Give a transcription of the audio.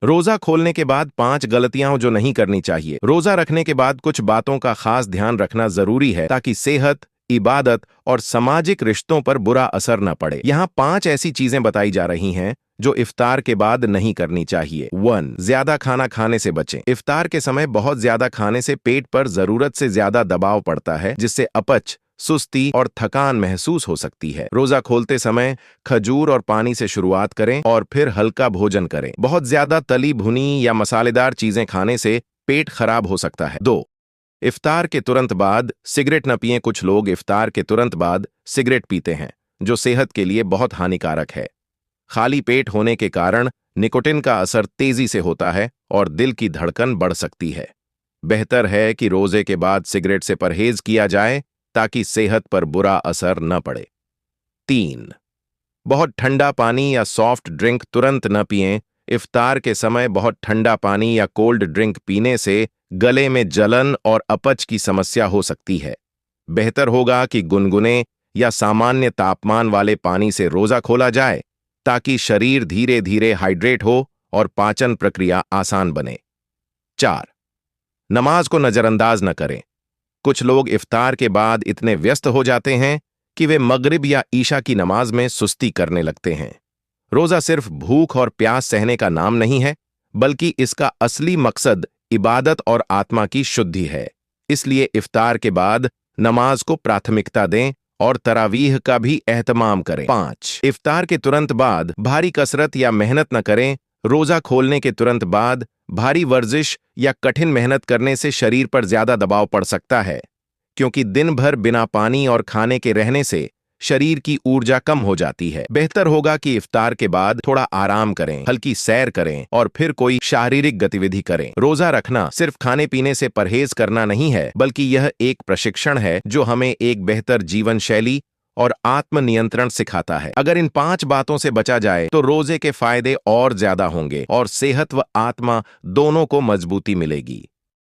रोजा खोलने के बाद 5 गलतियां जो नहीं करनी चाहिए। रोजा रखने के बाद कुछ बातों का खास ध्यान रखना जरूरी है ताकि सेहत, इबादत और सामाजिक रिश्तों पर बुरा असर न पड़े। यहाँ 5 ऐसी चीजें बताई जा रही हैं जो इफ्तार के बाद नहीं करनी चाहिए। 1. ज्यादा खाना खाने से बचें। इफ्तार के समय बहुत ज्यादा खाने से पेट पर जरूरत से ज्यादा दबाव पड़ता है, जिससे अपच, सुस्ती और थकान महसूस हो सकती है। रोजा खोलते समय खजूर और पानी से शुरुआत करें और फिर हल्का भोजन करें। बहुत ज्यादा तली भुनी या मसालेदार चीजें खाने से पेट खराब हो सकता है। 2. इफ्तार के तुरंत बाद सिगरेट न पिएं। कुछ लोग इफ्तार के तुरंत बाद सिगरेट पीते हैं, जो सेहत के लिए बहुत हानिकारक है। खाली पेट होने के कारण निकोटिन का असर तेजी से होता है और दिल की धड़कन बढ़ सकती है। बेहतर है कि रोजे के बाद सिगरेट से परहेज किया जाए ताकि सेहत पर बुरा असर न पड़े। 3. बहुत ठंडा पानी या सॉफ्ट ड्रिंक तुरंत न पिएं। इफ्तार के समय बहुत ठंडा पानी या कोल्ड ड्रिंक पीने से गले में जलन और अपच की समस्या हो सकती है। बेहतर होगा कि गुनगुने या सामान्य तापमान वाले पानी से रोजा खोला जाए ताकि शरीर धीरे धीरे हाइड्रेट हो और पाचन प्रक्रिया आसान बने। 4. नमाज को नजरअंदाज न करें। कुछ लोग इफ्तार के बाद इतने व्यस्त हो जाते हैं कि वे मगरिब या ईशा की नमाज में सुस्ती करने लगते हैं। रोजा सिर्फ भूख और प्यास सहने का नाम नहीं है, बल्कि इसका असली मकसद इबादत और आत्मा की शुद्धि है। इसलिए इफ्तार के बाद नमाज को प्राथमिकता दें और तरावीह का भी एहतमाम करें। 5. इफ्तार के तुरंत बाद भारी कसरत या मेहनत न करें। रोजा खोलने के तुरंत बाद भारी वर्जिश या कठिन मेहनत करने से शरीर पर ज्यादा दबाव पड़ सकता है, क्योंकि दिन भर बिना पानी और खाने के रहने से शरीर की ऊर्जा कम हो जाती है। बेहतर होगा कि इफ्तार के बाद थोड़ा आराम करें, हल्की सैर करें और फिर कोई शारीरिक गतिविधि करें। रोजा रखना सिर्फ खाने पीने से परहेज करना नहीं है, बल्कि यह एक प्रशिक्षण है जो हमें एक बेहतर जीवन शैली और आत्मनियंत्रण सिखाता है। अगर इन 5 बातों से बचा जाए तो रोजे के फायदे और ज्यादा होंगे और सेहत व आत्मा दोनों को मजबूती मिलेगी।